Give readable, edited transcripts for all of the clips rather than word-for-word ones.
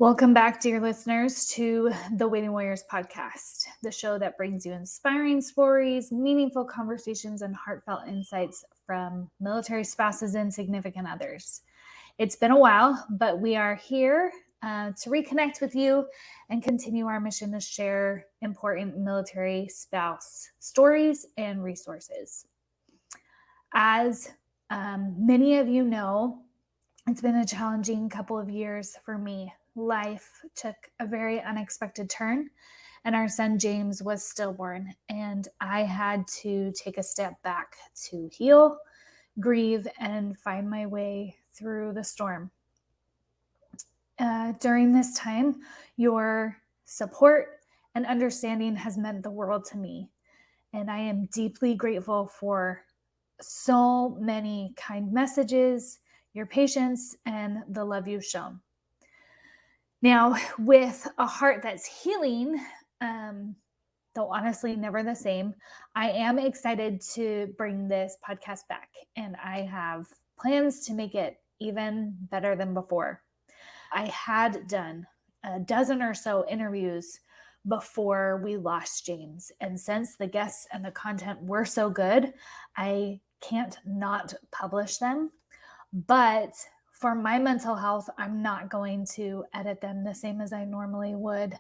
Welcome back, dear listeners, to the Waiting Warriors podcast, the show that brings you inspiring stories, meaningful conversations, and heartfelt insights from military spouses and significant others. It's been a while, but we are here to reconnect with you and continue our mission to share important military spouse stories and resources. As many of you know, it's been a challenging couple of years for me. Life took a very unexpected turn, and our son James was stillborn, and I had to take a step back to heal, grieve, and find my way through the storm. During this time, your support and understanding has meant the world to me, and I am deeply grateful for so many kind messages, your patience, and the love you've shown. Now, with a heart that's healing, though honestly never the same, I am excited to bring this podcast back, and I have plans to make it even better than before. I had done a dozen or so interviews before we lost James, and since the guests and the content were so good, I can't not publish them. But for my mental health, I'm not going to edit them the same as I normally would.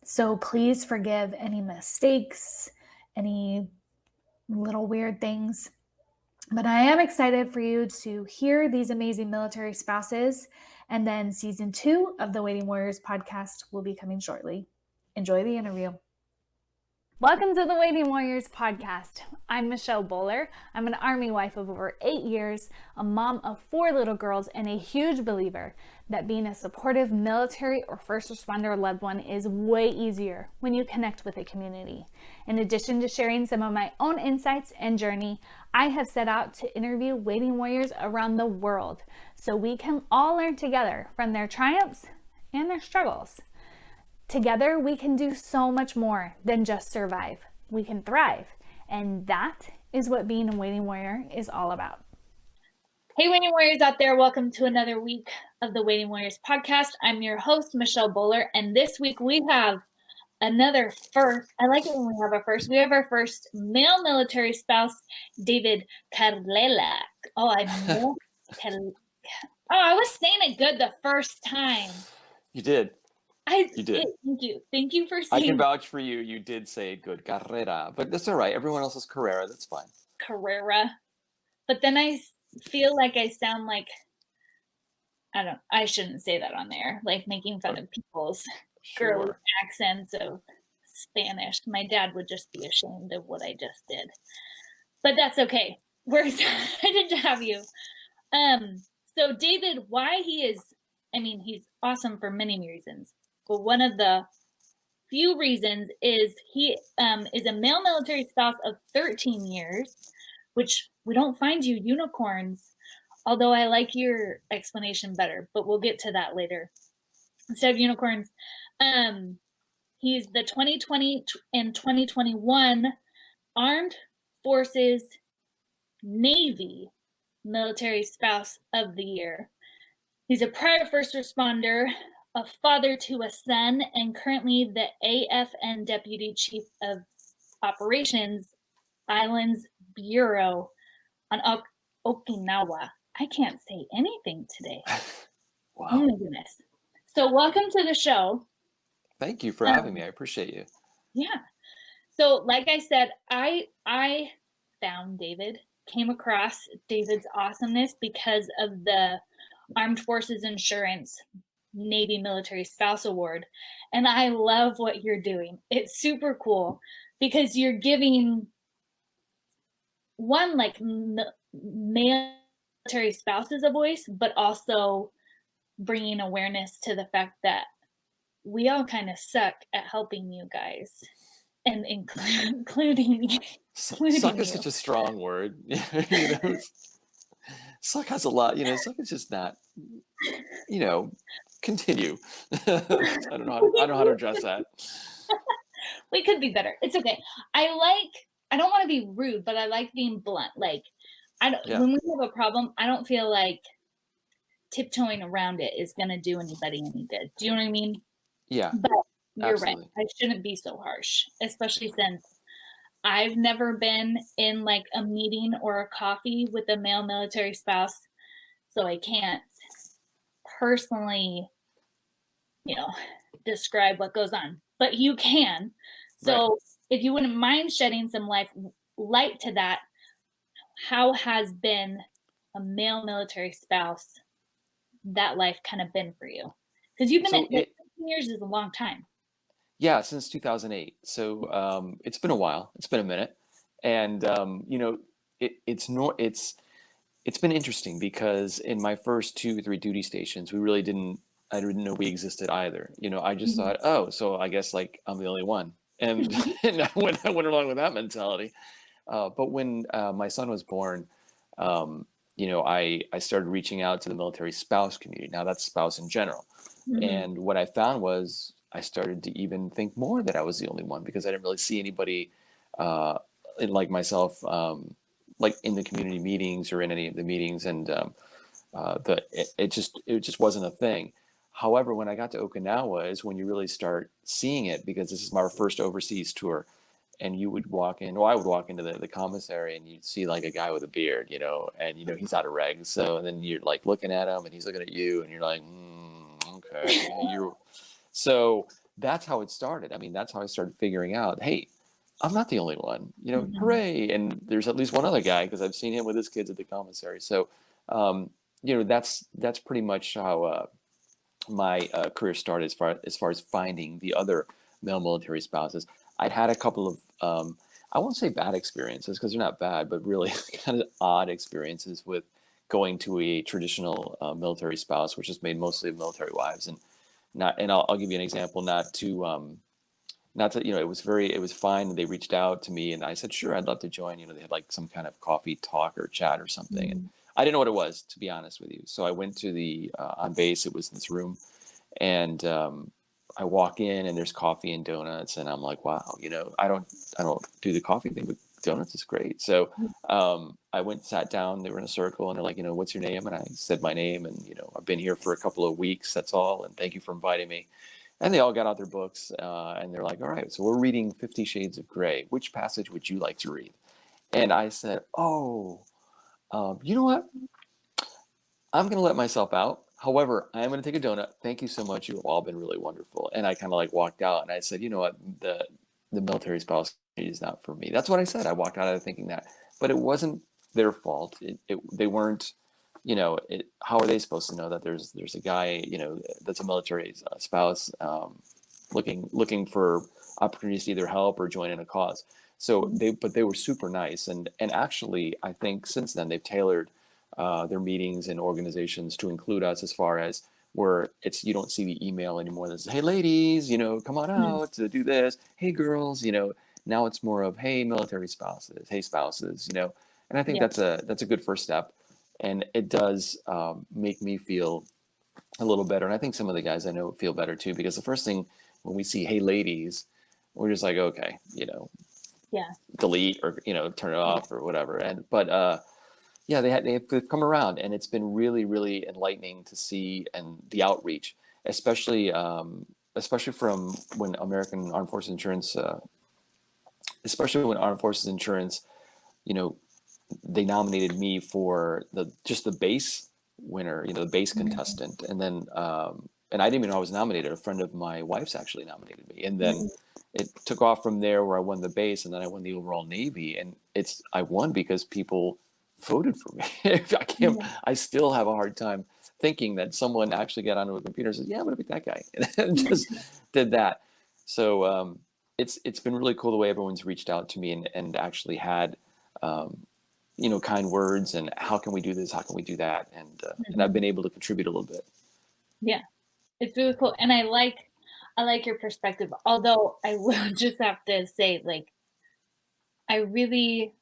So please forgive any mistakes, any little weird things. But I am excited for you to hear these amazing military spouses. And then season 2 of the Waiting Warriors podcast will be coming shortly. Enjoy the interview. Welcome to the Waiting Warriors podcast. I'm Michelle Bowler. I'm an Army wife of over 8 years, a mom of 4 little girls, and a huge believer that being a supportive military or first responder loved one is way easier when you connect with a community. In addition to sharing some of my own insights and journey, I have set out to interview Waiting Warriors around the world so we can all learn together from their triumphs and their struggles. Together, we can do so much more than just survive. We can thrive. And that is what being a Waiting Warrior is all about. Hey, Waiting Warriors out there. Welcome to another week of the Waiting Warriors podcast. I'm your host, Michelle Bowler. And this week we have another first. I like it when we have a first. We have our first male military spouse, David Carrera. I was saying it good the first time. You did. You did. Thank you. Thank you for saying. I can vouch for you. You did say it good. Carrera. But that's all right. Everyone else is Carrera. That's fine. Carrera. But then I feel like I sound like, I shouldn't say that on there. Like making fun of people's girly accents of Spanish. My dad would just be ashamed of what I just did. But that's okay. We're excited to have you. So David, why he's awesome for many reasons. But one of the few reasons is he is a male military spouse of 13 years, which we don't find you unicorns, although I like your explanation better, but we'll get to that later. Instead of unicorns, he's the 2020 and 2021 Armed Forces Navy Military Spouse of the Year. He's a prior first responder, a father to a son, and currently the AFN Deputy Chief of Operations, Islands Bureau on Okinawa. I can't say anything today. Wow. Oh my goodness. So welcome to the show. Thank you for having me. I appreciate you. Yeah. So like I said, I found David, came across David's awesomeness because of the Armed Forces Insurance Navy Military Spouse Award. And I love what you're doing. It's super cool because you're giving one like military spouses a voice, but also bringing awareness to the fact that we all kind of suck at helping you guys, and including Suck is such a strong word. Suck has a lot, suck is just not, continue. I don't know how to address that. We could be better. It's okay. I don't want to be rude, but I like being blunt. Like when we have a problem, I don't feel like tiptoeing around it is gonna do anybody any good. Do you know what I mean? Yeah, But you're right. absolutely. I shouldn't be so harsh, especially since I've never been in like a meeting or a coffee with a male military spouse, so I can't personally, you know, describe what goes on. But you can. Right. So if you wouldn't mind shedding some light to that, how has been a male military spouse that life kind of been for you? Because you've been at So like it 15 years is a long time. Yeah, since 2008. So it's been a while. It's been a minute, and it's been interesting because in my first 2 or 3 duty stations, we really didn't. I didn't know we existed either. I just Mhm. thought, oh, so I guess like I'm the only one, and, and I went along with that mentality. But when my son was born, I started reaching out to the military spouse community. Now that's spouse in general. Mhm. And what I found was I started to even think more that I was the only one because I didn't really see anybody uh, like myself, like in the community meetings or in any of the meetings, and it just wasn't a thing. However, when I got to Okinawa is when you really start seeing it because this is my first overseas tour, and you would walk in, or I would walk into the commissary, and you'd see like a guy with a beard, and he's out of regs. So, and then you're like looking at him, and he's looking at you, and you're like, okay, you're. So that's how it started. I mean, that's how I started figuring out, hey, I'm not the only one, Mhm. hooray! And there's at least one other guy because I've seen him with his kids at the commissary. So, um, that's pretty much how my career started as far as finding the other male military spouses. I'd had a couple of I won't say bad experiences because they're not bad, but really kind of odd experiences with going to a traditional military spouse, which is made mostly of military wives, and not. And I'll give you an example, not to it was fine. They reached out to me and I said sure, I'd love to join. They had like some kind of coffee talk or chat or something, and Mhm. I didn't know what it was, to be honest with you. So I went to the on base. It was this room, and I walk in and there's coffee and donuts, and I'm like, wow, I don't do the coffee thing, but donuts is great. So I went, sat down. They were in a circle, and they're like, what's your name? And I said my name, and I've been here for a couple of weeks. That's all, and thank you for inviting me. And they all got out their books, and they're like, all right, so we're reading 50 Shades of Grey. Which passage would you like to read? And I said, oh, you know what? I'm going to let myself out. However, I am going to take a donut. Thank you so much. You've all been really wonderful. And I kind of like walked out, and I said, you know what? The military spouse is not for me. That's what I said. I walked out of there thinking that, but it wasn't their fault. They weren't, how are they supposed to know that there's a guy, that's a military spouse, looking for opportunities to either help or join in a cause. So but they were super nice, and actually, I think since then they've tailored their meetings and organizations to include us as far as where it's you don't see the email anymore that says, hey ladies, come on Mhm. out to do this. Hey girls, now it's more of hey military spouses, hey spouses, and I think Yeah. that's a good first step, and it does make me feel a little better. And I think some of the guys I know feel better too, because the first thing when we see, hey, ladies, we're just like, okay, Yeah. delete or, turn it off or whatever. But yeah, they've come around, and it's been really, really enlightening to see, and the outreach, especially from when American Armed Forces Insurance, especially when Armed Forces Insurance, you know, they nominated me for the base winner, the base Mhm. contestant, and then and I didn't even know I was nominated. A friend of my wife's actually nominated me, and then Mhm. it took off from there where I won the base, and then I won the overall Navy, and I won because people voted for me. I can't. Yeah. I still have a hard time thinking that someone actually got onto a computer and says, "Yeah, I'm gonna pick that guy," and just did that. So it's been really cool the way everyone's reached out to me and actually had um, kind words and how can we do this? How can we do that? And I've Mhm. been able to contribute a little bit. Yeah. It's really cool, and I like your perspective. Although I will just have to say, like, I really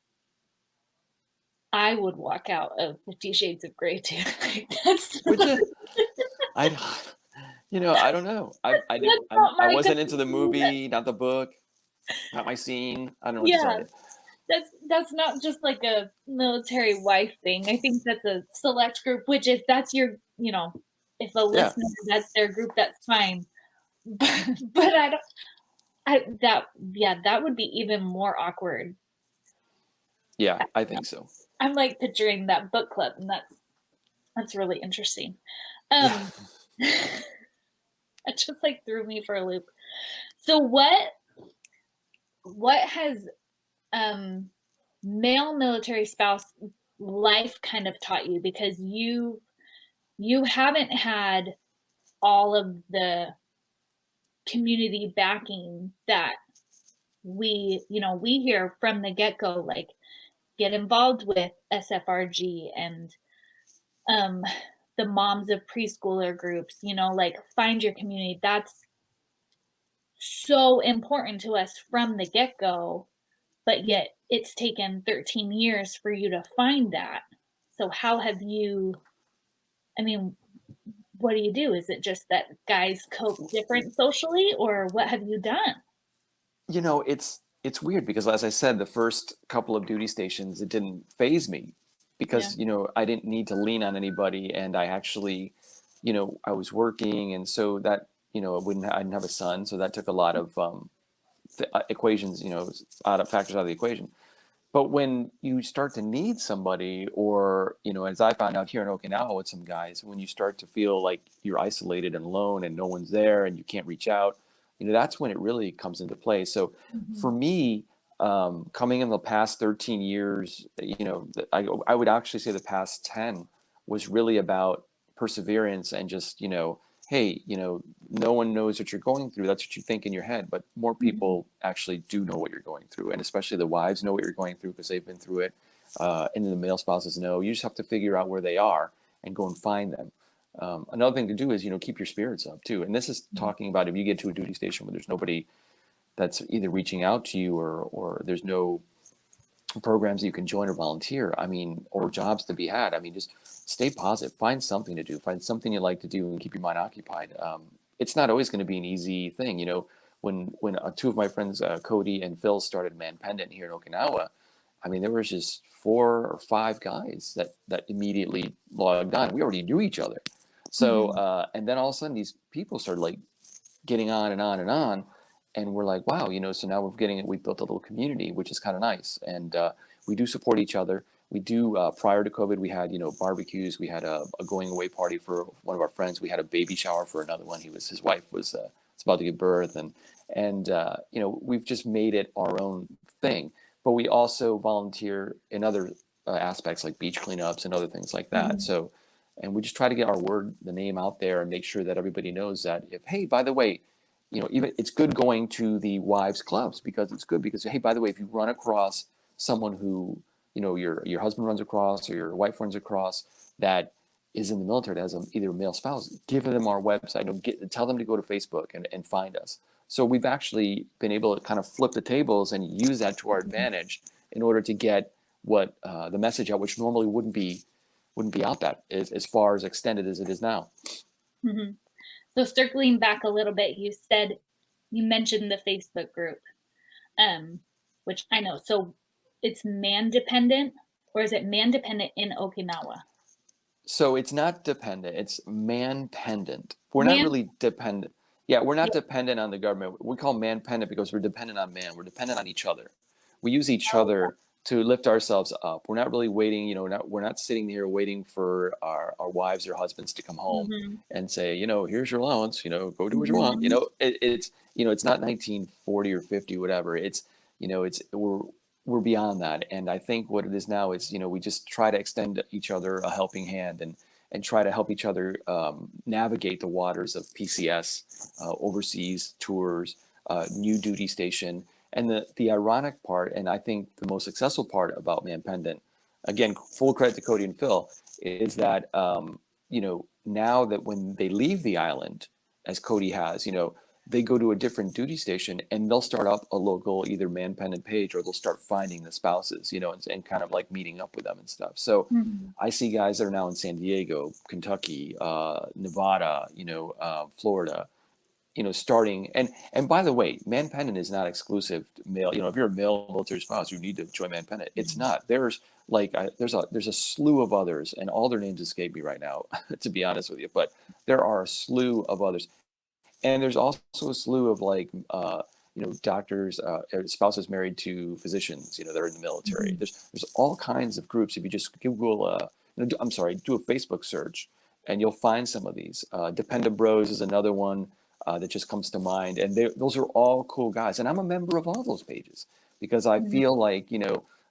I would walk out of 50 Shades of Grey too. Like, that's Would not you? I, I don't know. I didn't. that's not I my cup wasn't of into the tea. movie, not the book, not my scene. I don't know what to tell Yeah, you. that's not just like a military wife thing. I think that's a select group, which if that's your you know, if a Yeah. listener, that's their group, that's fine. But I don't, I, that, yeah, that would be even more awkward. Yeah, I think so. I'm like picturing that book club, and that's really interesting. Yeah. Um, it just like threw me for a loop. So what has um male military spouse life kind of taught you, because you haven't had all of the community backing that we hear from the get-go, like get involved with SFRG and um the moms of preschooler groups, like find your community. That's so important to us from the get-go, but yet it's taken 13 years for you to find that. So how have you, I mean, what do you do? Is it just that guys cope different socially, or what have you done? It's weird because, as I said, the first couple of duty stations, it didn't phase me Yeah. because, I didn't need to lean on anybody, and I actually, I was working, and so that, I didn't have a son, so that took a lot of equations, out of factors out of the equation. But when you start to need somebody, or, as I found out here in Okinawa with some guys, when you start to feel like you're isolated and alone and no one's there and you can't reach out, that's when it really comes into play. So Mm-hmm. for me, coming in the past 13 years, I would actually say the past 10 was really about perseverance and just, hey, no one knows what you're going through. That's what you think in your head, but more Mm-hmm. people actually do know what you're going through, and especially the wives know what you're going through because they've been through it. And then the male spouses know. You just have to figure out where they are and go and find them. Another thing to do is, keep your spirits up too. And this is talking about if you get to a duty station where there's nobody that's either reaching out to you, or there's no programs that you can join or volunteer. I mean, or jobs to be had. I mean, just stay positive. Find something to do. Find something you like to do and keep your mind occupied. It's not always going to be an easy thing. When two of my friends, Cody and Phil, started Man Pendant here in Okinawa, I mean, there was just 4 or 5 guys that immediately logged on. We already knew each other. So, Mm-hmm. and then all of a sudden, these people started like getting on and on and on. And we're like, wow, so now we've built a little community, which is kind of nice. And we do support each other. We do, prior to COVID, we had, barbecues. We had a going away party for one of our friends. We had a baby shower for another one. His wife was about to give birth. And we've just made it our own thing. But we also volunteer in other aspects like beach cleanups and other things like that. Mm-hmm. So, and we just try to get the name out there and make sure that everybody knows that hey, by the way, even it's good going to the wives clubs, because it's good because, hey, by the way, if you run across someone who, your husband runs across or your wife runs across that is in the military, that has either a male spouse, give them our website, tell them to go to Facebook and find us. So we've actually been able to kind of flip the tables and use that to our advantage in order to get the message out, which normally wouldn't be out that as far as extended as it is now. Mm-hmm. So circling back a little bit, you mentioned the Facebook group, um, which I know. So it's man dependent, or is it man dependent in Okinawa? So it's not dependent, it's man pendant. We're not Man, really dependent. Yeah, we're not yeah. dependent on the government. We call man pendant because we're dependent on man. We're dependent on each other. We use each other to lift ourselves up. We're not really waiting, we're not sitting here waiting for our wives or husbands to come home Mm-hmm. and say, here's your allowance, go do what you want. Mm-hmm. It's not 1940 or 50, whatever. We're beyond that. And I think what it is now is, we just try to extend each other a helping hand and try to help each other navigate the waters of PCS, overseas tours, new duty station. And the ironic part, and I think the most successful part about Man Pendant, again, full credit to Cody and Phil, is that, now that when they leave the island, as Cody has, they go to a different duty station and they'll start up a local either Man Pendant page, or they'll start finding the spouses, and kind of like meeting up with them and stuff. So Mm-hmm. I see guys that are now in San Diego, Kentucky, Nevada, Florida, starting, and by the way, Man Pendant is not exclusive to male. If you're a male military spouse, you need to join Man Pendant. It's not. There's there's a slew of others, and all their names escape me right now, to be honest with you. But there are a slew of others, and there's also a slew of doctors, spouses married to physicians, that are in the military. Mhm. There's all kinds of groups. If you just Google, I'm sorry, do a Facebook search, and you'll find some of these. Dependa Bros is another one that just comes to mind, and those are all cool guys. And I'm a member of all those pages because I Mhm. feel like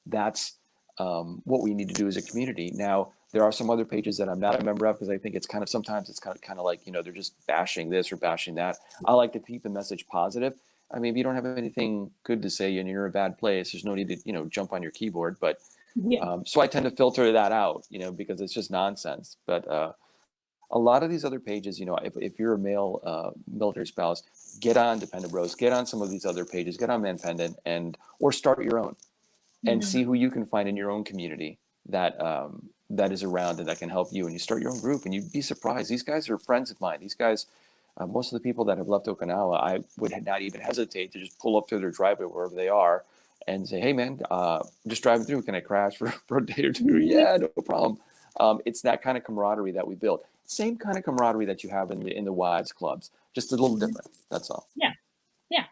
that's what we need to do as a community. Now, there are some other pages that I'm not a member of because I think sometimes it's kind of like they're just bashing this or bashing that. I like to keep the message positive. I mean, if you don't have anything good to say and you're in a bad place, there's no need to jump on your keyboard. But Yeah. so I tend to filter that out, because it's just nonsense. But a lot of these other pages, if you're a male military spouse, get on Dependent Bros, get on some of these other pages, get on Man Pendant, or start your own and Mhm. see who you can find in your own community that is around and that can help you. And you start your own group, and you'd be surprised. These guys are friends of mine. These guys, most of the people that have left Okinawa, I would not even hesitate to just pull up to their driveway wherever they are and say, "Hey, man, just driving through. Can I crash for a day or two?" Yeah, no problem. It's that kind of camaraderie that we build. Same kind of camaraderie that you have in the wives clubs, just a little different. That's all. Yeah. Yeah.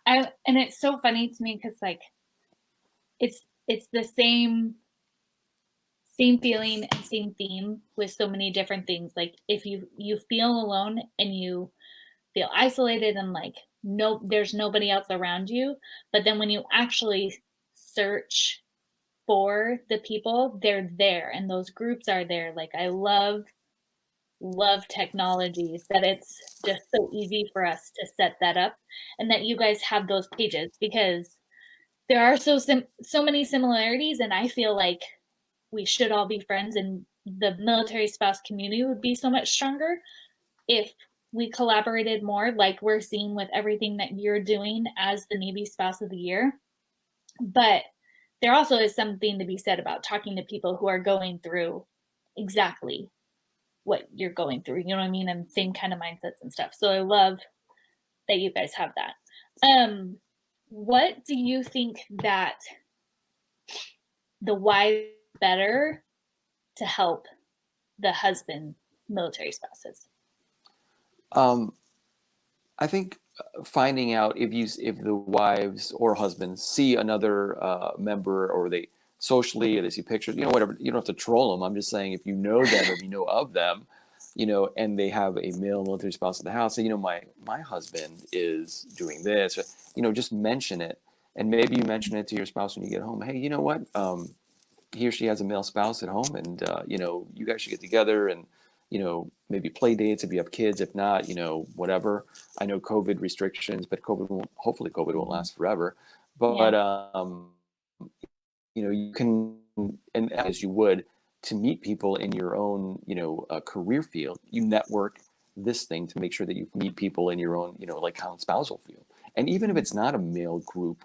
And it's so funny to me because like it's the same feeling and same theme with so many different things. Like if you feel alone and you feel isolated and like no there's nobody else around you, but then when you actually search for the people, they're there and those groups are there. Like I love technology that it's just so easy for us to set that up and that you guys have those pages because there are so many similarities and I feel like we should all be friends and the military spouse community would be so much stronger if we collaborated more like we're seeing with everything that you're doing as the Navy spouse of the year. But there also is something to be said about talking to people who are going through exactly what you're going through, you know what I mean? And same kind of mindsets and stuff. So I love that you guys have that. What do you think that the wife better to help the husband military spouses? Um, I think finding out if the wives or husbands see another member, or they socially, or they see pictures, whatever. You don't have to troll them. I'm just saying, if you know them, if you know of them, and they have a male military spouse at the house, say, my husband is doing this, or, just mention it. And maybe you mention it to your spouse when you get home. Hey, you know what? He or she has a male spouse at home, and you guys should get together and maybe play dates if you have kids. If not, whatever. I know COVID restrictions, but hopefully COVID won't last forever. Yeah. But you can, and as you would, to meet people in your own career field, you network this thing to make sure that you meet people in your own like how spousal field. And even if it's not a male group,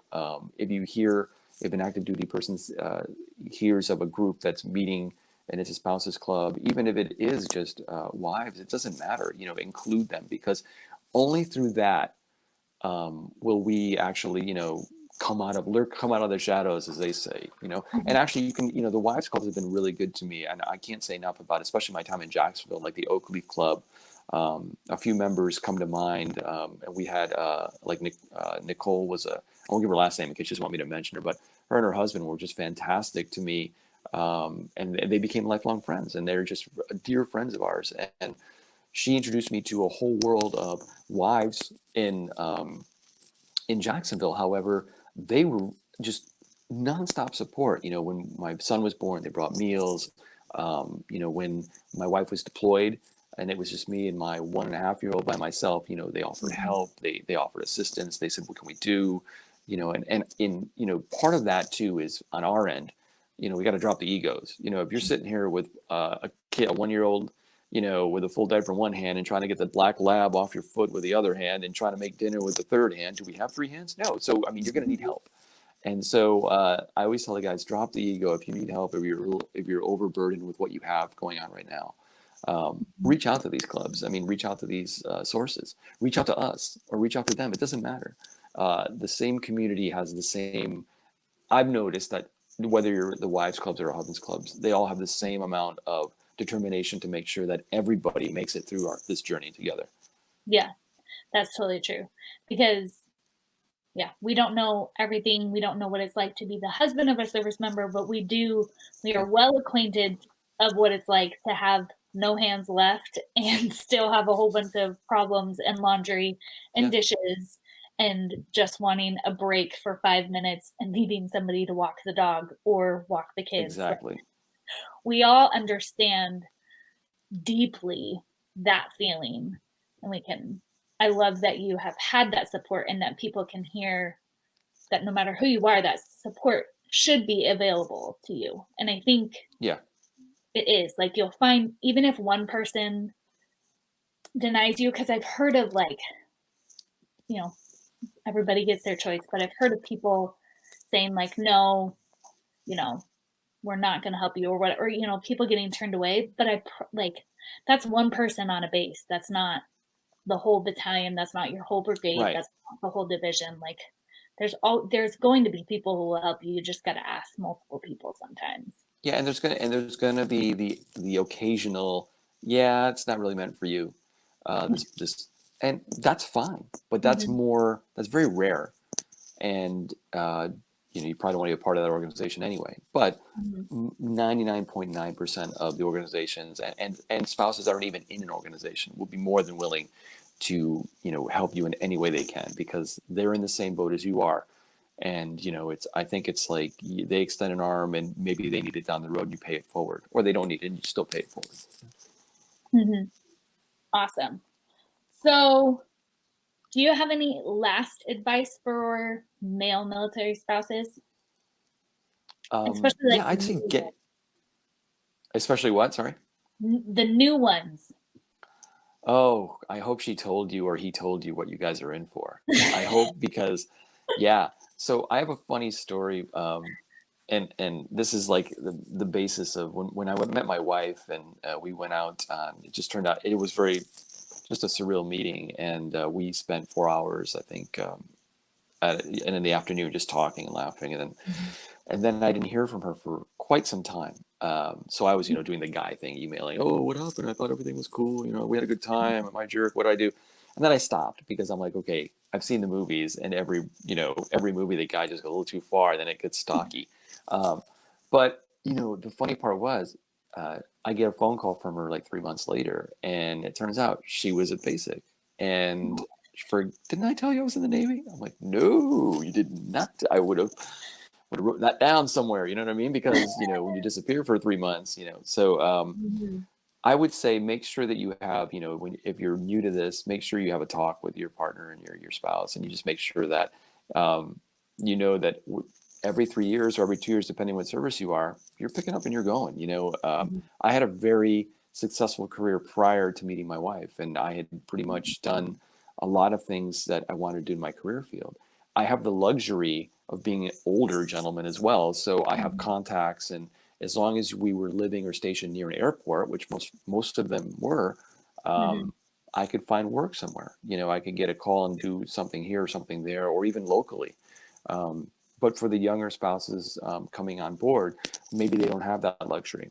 if an active duty person hears of a group that's meeting and it's a spouses club, even if it is just wives, it doesn't matter. Include them, because only through that will we actually come out of the shadows, as they say. And actually, you can, the wives clubs have been really good to me, and I can't say enough about it, especially my time in Jacksonville, like the Oak Leaf Club. A few members come to mind, and we had Nicole was I won't give her last name in case she doesn't want me to mention her, but her and her husband were just fantastic to me, and they became lifelong friends, and they're just dear friends of ours. And she introduced me to a whole world of wives in Jacksonville. However, they were just nonstop support. When my son was born, they brought meals. When my wife was deployed and it was just me and my 1.5-year-old by myself, they offered Mhm. help. They offered assistance. They said, "What can we do?" And in part of that too is on our end. We got to drop the egos. If you're sitting here with a kid, a 1-year-old, with a full diaper in one hand and trying to get the black lab off your foot with the other hand and trying to make dinner with the third hand. Do we have 3 hands? No. So, I mean, you're going to need help. And so I always tell the guys, drop the ego if you need help, if you're overburdened with what you have going on right now. Reach out to these clubs. I mean, reach out to these sources. Reach out to us or reach out to them. It doesn't matter. The same community has the same. I've noticed that whether you're the wives clubs or husbands clubs, they all have the same amount of determination to make sure that everybody makes it through this journey together. Yeah, that's totally true. Because yeah, we don't know everything. We don't know what it's like to be the husband of a service member, but we are Yeah, well acquainted of what it's like to have no hands left and still have a whole bunch of problems and laundry and yeah, dishes and just wanting a break for 5 minutes and needing somebody to walk the dog or walk the kids. Like, exactly. we all understand deeply that feeling, and I love that you have had that support and that people can hear that no matter who you are, that support should be available to you. And I think Yeah, it is. Like, you'll find, even if one person denies you, because I've heard of, like, you know, everybody gets their choice, but I've heard of people saying, like, no, you know, we're not going to help you or what, or, people getting turned away. But like, that's one person on a base. That's not the whole battalion. That's not your whole brigade. right. That's not the whole division. Like, there's going to be people who will help you. You just got to ask multiple people sometimes. Yeah, and there's gonna be the occasional, yeah, it's not really meant for you. This and that's fine, but Mm-hmm. that's very rare, and you probably don't want to be a part of that organization anyway. But Mm-hmm. 99.9% of the organizations and spouses that aren't even in an organization will be more than willing to help you in any way they can because they're in the same boat as you are. And I think it's like they extend an arm and maybe they need it down the road, you pay it forward, or they don't need it and you still pay it forward. Mm-hmm. Awesome. So, do you have any last advice for male military spouses, especially like Yeah, I'd say especially what, sorry. the new ones? Oh, I hope she told you or he told you what you guys are in for. I hope because, yeah. So I have a funny story, and this is like the basis of when I met my wife and we went out. It just turned out it was very just a surreal meeting, and we spent 4 hours, I think, and in the afternoon just talking and laughing, and then I didn't hear from her for quite some time. So I was, doing the guy thing, emailing, oh, what happened? I thought everything was cool. We had a good time. Am I a jerk? What do I do? And then I stopped because I'm like, okay, I've seen the movies and every movie, the guy just goes a little too far and then it gets stocky. Um, but, the funny part was, I get a phone call from her like 3 months later and it turns out she was at basic and didn't I tell you I was in the Navy? I'm like, no, you did not. I would have wrote that down somewhere. You know what I mean? Because when you disappear for 3 months, So Mm-hmm. I would say make sure that you have, if you're new to this, make sure you have a talk with your partner and your spouse, and you just make sure that that every 3 years or every 2 years, depending what service you are, you're picking up and you're going. I had a very successful career prior to meeting my wife, and I had pretty much done a lot of things that I wanted to do in my career field. I have the luxury of being an older gentleman as well, so I have contacts, and as long as we were living or stationed near an airport, which most of them were, Mm-hmm. I could find work somewhere. I could get a call and do something here or something there, or even locally. Um, but for the younger spouses coming on board, maybe they don't have that luxury.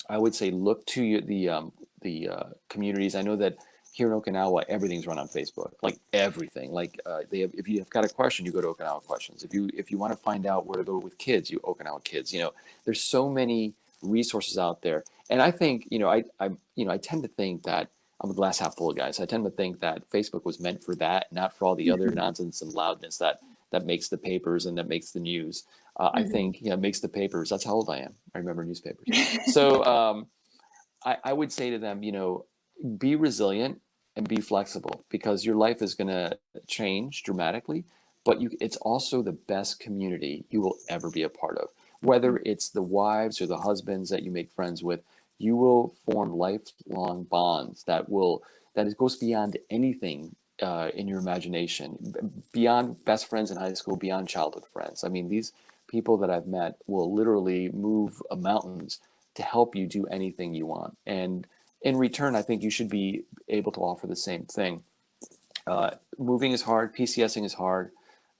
I would say look to the communities. I know that here in Okinawa, everything's run on Facebook, like everything. Like if you've got a question, you go to Okinawa Questions. If you want to find out where to go with kids, you Okinawa Kids. There's so many resources out there, and I think I tend to think that I'm a glass half full guy. So I tend to think that Facebook was meant for that, not for all the other nonsense and loudness that makes the papers and that makes the news. I Mm-hmm. think makes the papers. That's how old I am. I remember newspapers. So I would say to them, be resilient and be flexible because your life is going to change dramatically, but it's also the best community you will ever be a part of. Whether it's the wives or the husbands that you make friends with, you will form lifelong bonds that it goes beyond anything in your imagination, beyond best friends in high school, beyond childhood friends. I mean, these people that I've met will literally move mountains to help you do anything you want. And in return, I think you should be able to offer the same thing. Moving is hard, PCSing is hard,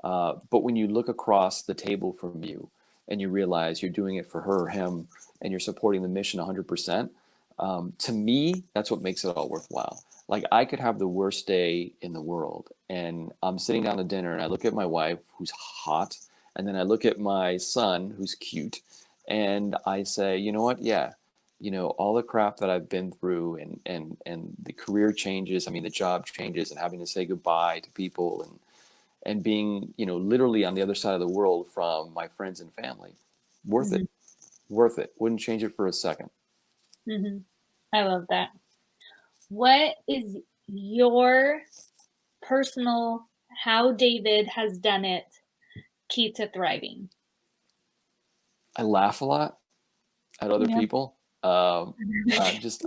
but when you look across the table from you and you realize you're doing it for her or him and you're supporting the mission 100%, to me, that's what makes it all worthwhile. Like I could have the worst day in the world and I'm sitting down to dinner and I look at my wife who's hot and then I look at my son who's cute and I say, you know what? Yeah, all the crap that I've been through and the career changes, I mean the job changes and having to say goodbye to people and being, literally on the other side of the world from my friends and family. Worth Mm-hmm. it. Worth it. Wouldn't change it for a second. Mm-hmm. I love that. What is your personal how David has done it key to thriving? I laugh a lot at other Yeah. people. I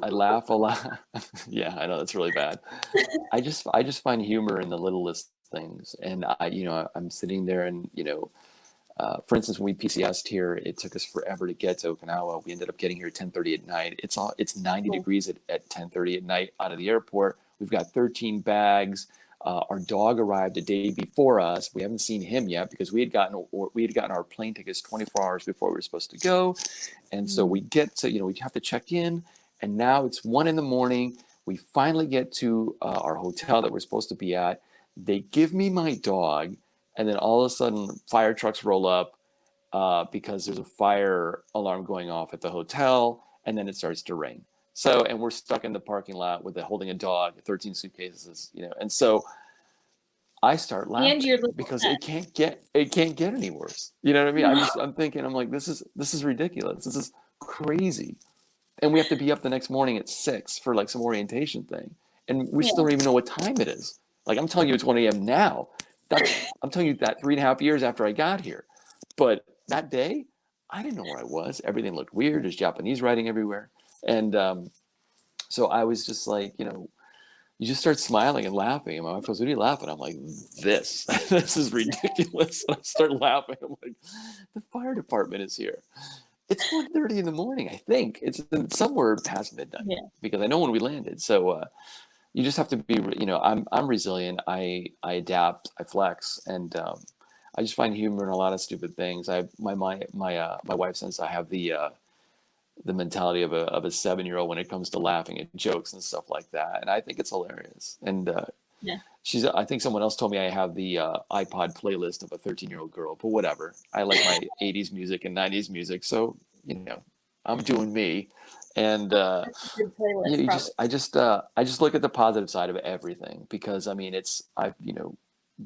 laugh a lot. Yeah, I know that's really bad. I just find humor in the littlest things. And I'm sitting there and, for instance, when we PCSed here, it took us forever to get to Okinawa. We ended up getting here at 10:30 at night. It's 90 Cool. degrees at 10:30 at night out of the airport. We've got 13 bags. Our dog arrived a day before us. We haven't seen him yet because we had gotten our plane tickets 24 hours before we were supposed to go. And so we get to, we have to check in, and now it's 1 a.m. We finally get to our hotel that we're supposed to be at. They give me my dog, and then all of a sudden, fire trucks roll up because there's a fire alarm going off at the hotel, and then it starts to rain. So, and we're stuck in the parking lot with holding a dog, 13 suitcases, and so I start And laughing your little because pet. it can't get any worse. You know what I mean? I'm thinking, I'm like, this is ridiculous. This is crazy. And we have to be up the next morning at 6 for like some orientation thing. And we Yeah. still don't even know what time it is. Like I'm telling you it's 1 a.m. now. I'm telling you that 3.5 years after I got here. But that day, I didn't know where I was. Everything looked weird. There's Japanese writing everywhere. And so I was just like, you just start smiling and laughing. And my wife goes, "What are you laughing?" I'm like, "This, this is ridiculous." And I start laughing. I'm like, "The fire department is here." It's 1:30 in the morning, I think. It's somewhere past midnight Yeah. because I know when we landed. So you just have to be, I'm resilient. I adapt. I flex, and I just find humor in a lot of stupid things. My wife says I have the mentality of a 7-year-old when it comes to laughing at jokes and stuff like that, and I think it's hilarious. And Yeah. I think someone else told me I have the iPod playlist of a 13-year-old girl, but whatever. I like my 80s music and 90s music, so I'm doing me. And Good playlist, you probably. just I just look at the positive side of everything because I mean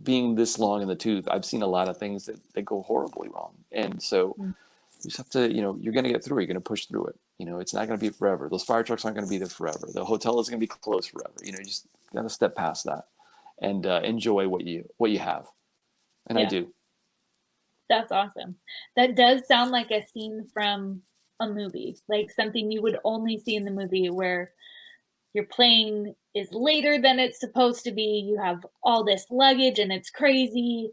being this long in the tooth, I've seen a lot of things that go horribly wrong, and so Mm. you just have to, you're going to get through it. You're going to push through it. It's not going to be forever. Those fire trucks aren't going to be there forever. The hotel is going to be closed forever. You just got to step past that and enjoy what you have. And I Yeah. do. That's awesome. That does sound like a scene from a movie, like something you would only see in the movie where your plane is later than it's supposed to be. You have all this luggage and it's crazy.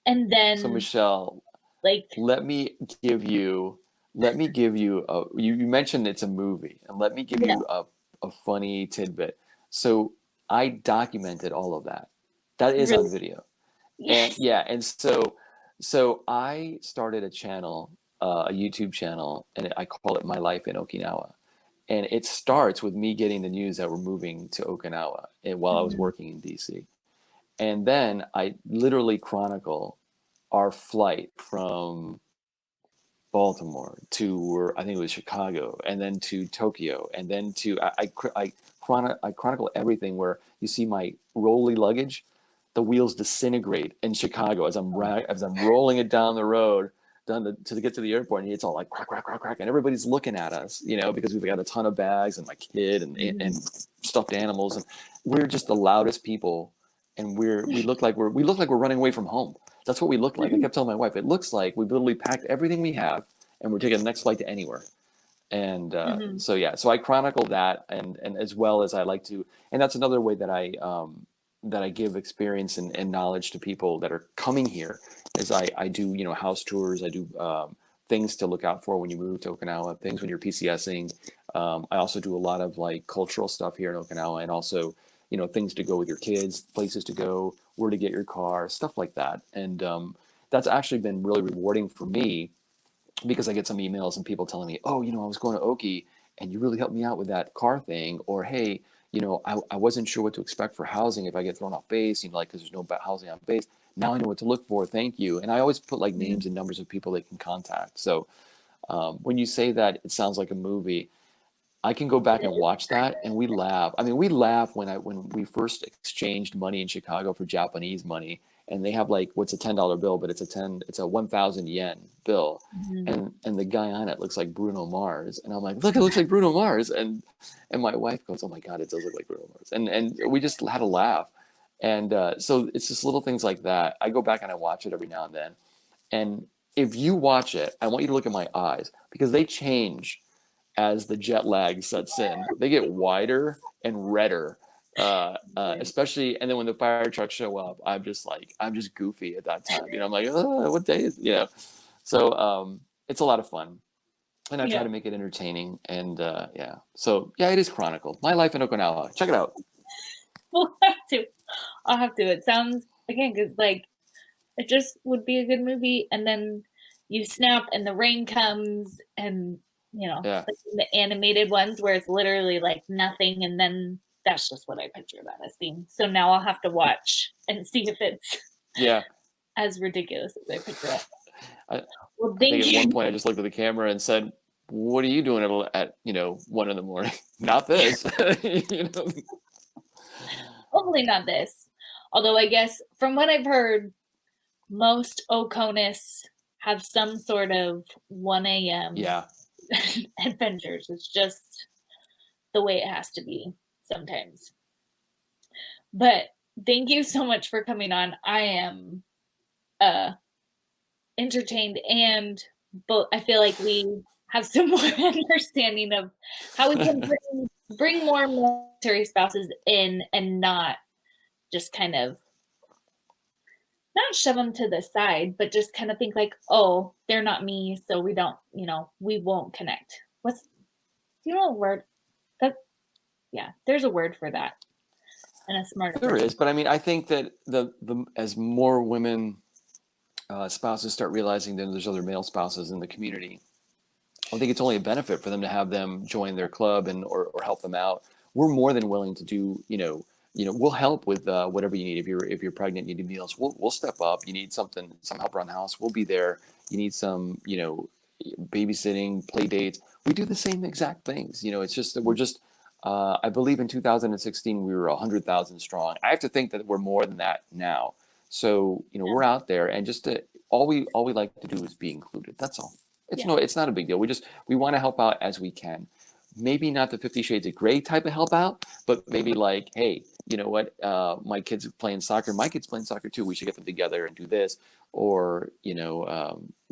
And So then, Michelle, like, let me give you, you mentioned it's a movie, and let me give yeah, you a funny tidbit. So I documented all of that. That is on really, video. And yes. yeah, and so I started a channel, a YouTube channel, and I call it My Life in Okinawa. And it starts with me getting the news that we're moving to Okinawa while I was Mhm. working in DC. And then I literally chronicle our flight from Baltimore to where I think it was Chicago, and then to Tokyo, and then to I chronicle everything where you see my rolly luggage, the wheels disintegrate in Chicago as I'm rolling it down the road to get to the airport, and it's all like crack crack crack crack, and everybody's looking at us, because we've got a ton of bags and my kid and Mhm. stuffed animals, and we're just the loudest people, and we look like we're running away from home. That's what we look like. I kept telling my wife, it looks like we literally packed everything we have and we're taking the next flight to anywhere. And Mhm. so yeah, so I chronicle that, and as well as I like to, and that's another way that I give experience and knowledge to people that are coming here, is I do house tours, I do things to look out for when you move to Okinawa, things when you're PCSing. I also do a lot of like cultural stuff here in Okinawa, and also, things to go with your kids, places to go, where to get your car, stuff like that. And that's actually been really rewarding for me, because I get some emails and people telling me, oh, I was going to Oki and you really helped me out with that car thing. Or, hey, I wasn't sure what to expect for housing if I get thrown off base, like, because there's no housing on base. Now I know what to look for. Thank you. And I always put like names and numbers of people they can contact. So when you say that, it sounds like a movie. I can go back and watch that and we laugh. I mean, we laugh when we first exchanged money in Chicago for Japanese money, and they have like what's a $10 bill, but it's a 1,000 yen bill. Mhm. And the guy on it looks like Bruno Mars. And I'm like, look, it looks like Bruno Mars. And my wife goes, oh my God, it does look like Bruno Mars. And we just had a laugh. And so it's just little things like that. I go back and I watch it every now and then. And if you watch it, I want you to look at my eyes, because they change as the jet lag sets in. They get wider and redder, especially. And then when the fire trucks show up, I'm just goofy at that time. I'm like, oh, what day is, So it's a lot of fun. And I try Yeah. to make it entertaining. And yeah. So yeah, it is Chronicle. My Life in Okinawa. Check it out. We'll have to. I'll have to. It sounds, again, because like it just would be a good movie, and then you snap and the rain comes, and Yeah. like the animated ones where it's literally like nothing, and then that's just what I picture that as being. So now I'll have to watch and see if it's Yeah. as ridiculous as I picture it. I, Well, I think thank at one you. point I just looked at the camera and said, what are you doing at 1 a.m? Not this. Hopefully not this. Although I guess from what I've heard, most Oconus have some sort of 1 a.m. Yeah. adventures. It's just the way it has to be sometimes. But thank you so much for coming on. I am uh entertained, and but I feel like we have some more understanding of how we can bring more military spouses in, and not just kind of not shove them to the side, but just kind of think like, oh, they're not me, so we don't, we won't connect. What's, do you know a word that, yeah, there's a word for that, and a smart There word. is, but I mean, I think that the as more women spouses start realizing that there's other male spouses in the community, I think it's only a benefit for them to have them join their club and or help them out. We're more than willing to do, we'll help with whatever you need. If you're pregnant, you need meals, we'll step up. You need some help around the house, we'll be there. You need some, babysitting, play dates. We do the same exact things. It's just that we're just. I believe in 2016 we were 100,000 strong. I have to think that we're more than that now. So we're out there, and just all we like to do is be included. That's all. Yeah. It's not a big deal. We want to help out as we can. Maybe not the 50 Shades of Grey type of help out, but maybe like, hey, you know what? My kids are playing soccer. My kids playing soccer too. We should get them together and do this, or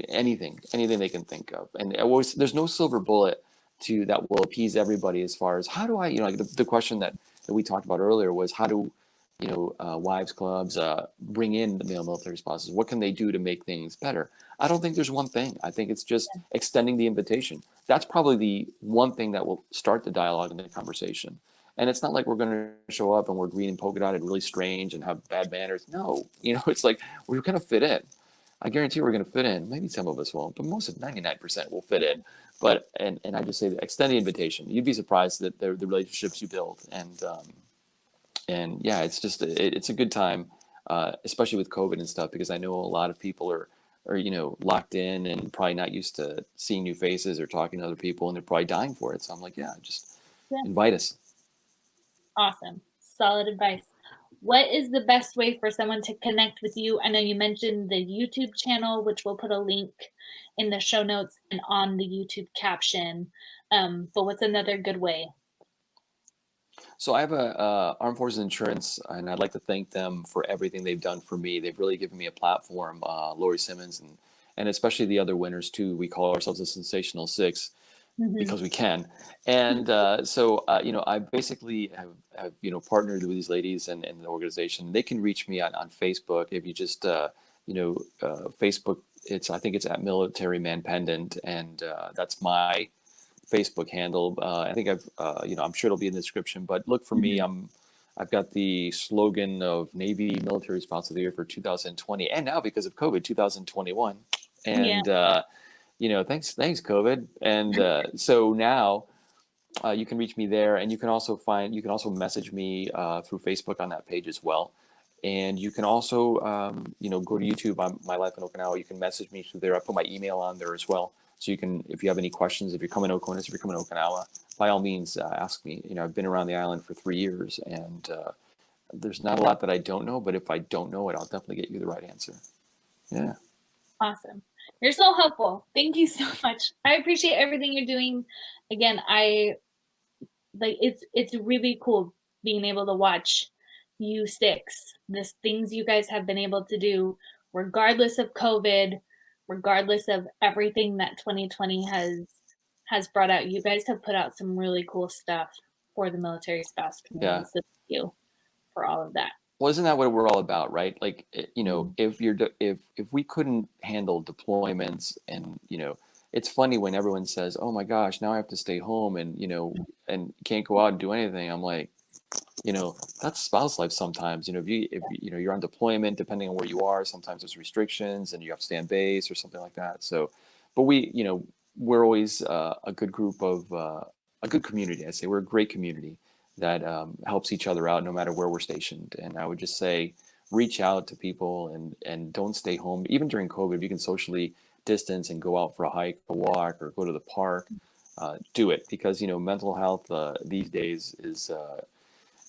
anything they can think of. And always, there's no silver bullet to that will appease everybody. As far as how do I, like the question that we talked about earlier was, how do wives clubs bring in the male military spouses? What can they do to make things better? I don't think there's one thing. I think it's just extending the invitation. That's probably the one thing that will start the dialogue and the conversation. And it's not like we're going to show up and we're green and polka dotted, really strange, and have bad manners. No, it's like we're going to fit in. I guarantee we're going to fit in. Maybe some of us won't, but most of 99% will fit in. But and I just say, extend the invitation. You'd be surprised that the relationships you build, and yeah, it's just it's a good time, especially with COVID and stuff, because I know a lot of people are locked in and probably not used to seeing new faces or talking to other people, and they're probably dying for it. So I'm like, yeah, just Yeah. invite us. Awesome. Solid advice. What is the best way for someone to connect with you? I know you mentioned the YouTube channel, which we'll put a link in the show notes and on the YouTube caption. But what's another good way? So I have a Armed Forces Insurance, and I'd like to thank them for everything they've done for me. They've really given me a platform, Lori Simmons, and especially the other winners too. We call ourselves the Sensational Six because we can. And so I basically have partnered with these ladies and the organization. They can reach me on Facebook if you just Facebook I think it's at Military Man Pendant, and that's my Facebook handle. I think I'm sure it'll be in the description, but look for me. Mhm. I've got the slogan of Navy Military Spouse of the Year for 2020, and now because of COVID, 2021. Yeah. And thanks COVID. And so now you can reach me there, and you can also message me through Facebook on that page as well. And you can also, go to YouTube on My Life in Okinawa. You can message me through there. I put my email on there as well. So you can, if you have any questions, if you're coming to Okonis, if you're coming to Okinawa, by all means, ask me. I've been around the island for 3 years, and there's not a lot that I don't know, but if I don't know it, I'll definitely get you the right answer. Yeah. Awesome. You're so helpful. Thank you so much. I appreciate everything you're doing. Again, it's really cool being able to watch you sticks, the things you guys have been able to do, regardless of COVID, regardless of everything that 2020 has brought out. You guys have put out some really cool stuff for the military spouse community. Yeah. So thank you for all of that. Well, isn't that what we're all about, right? Like, if we couldn't handle deployments, and it's funny when everyone says, "Oh my gosh, now I have to stay home and and can't go out and do anything." I'm like, that's spouse life sometimes. If you're on deployment, depending on where you are, sometimes there's restrictions and you have to stay on base or something like that. So, but we're always a good group of a good community. I say we're a great community that helps each other out no matter where we're stationed. And I would just say, reach out to people and don't stay home. Even during COVID, if you can socially distance and go out for a hike, a walk, or go to the park, do it, because mental health these days is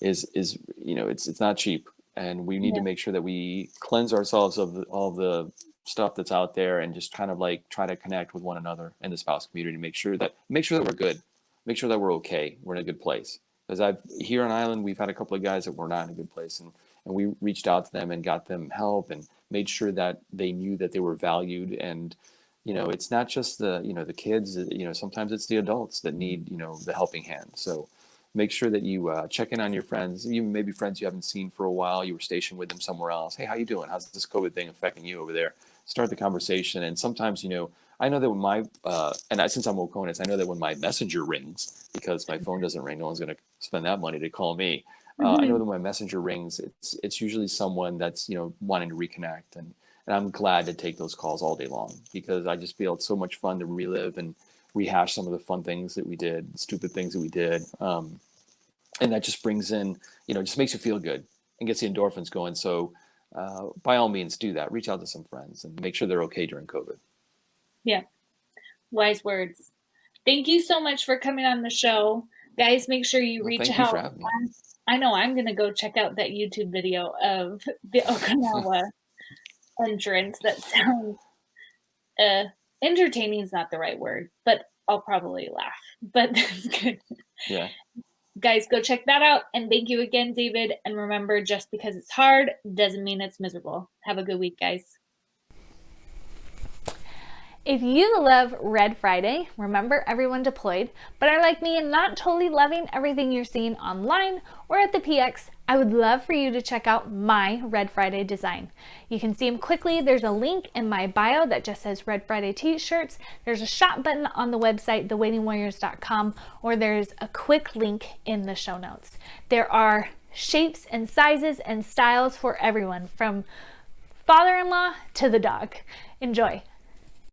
it's not cheap, and we need to Yeah. make sure that we cleanse ourselves of all the stuff that's out there, and just kind of like try to connect with one another in the spouse community, make sure that we're good, make sure that we're okay, we're in a good place. Because I've here on island, we've had a couple of guys that were not in a good place, and we reached out to them and got them help and made sure that they knew that they were valued. And it's not just the kids, sometimes it's the adults that need the helping hand. So make sure that you check in on your friends, even maybe friends you haven't seen for a while. You were stationed with them somewhere else. Hey, how you doing? How's this COVID thing affecting you over there? Start the conversation. And sometimes, I know that when since I'm Oconus, I know that when my messenger rings, because my phone doesn't ring, no one's going to spend that money to call me. I know that when my messenger rings, it's usually someone that's wanting to reconnect, and I'm glad to take those calls all day long, because I just feel it's so much fun to relive and rehash some of the fun things that we did, stupid things that we did. And that just brings in, just makes you feel good and gets the endorphins going. So by all means, do that. Reach out to some friends and make sure they're okay during COVID. Yeah. Wise words. Thank you so much for coming on the show. Guys, make sure you Well, reach thank you for out. having me. I know I'm going to go check out that YouTube video of the Okinawa entrance. That sounds entertaining is not the right word, but I'll probably laugh. But that's good. Yeah. Guys, go check that out. And thank you again, David. And remember, just because it's hard doesn't mean it's miserable. Have a good week, guys. If you love Red Friday, remember everyone deployed, but are like me and not totally loving everything you're seeing online or at the PX, I would love for you to check out my Red Friday design. You can see them quickly. There's a link in my bio that just says Red Friday t-shirts. There's a shop button on the website, thewaitingwarriors.com, or there's a quick link in the show notes. There are shapes and sizes and styles for everyone, from father-in-law to the dog. Enjoy.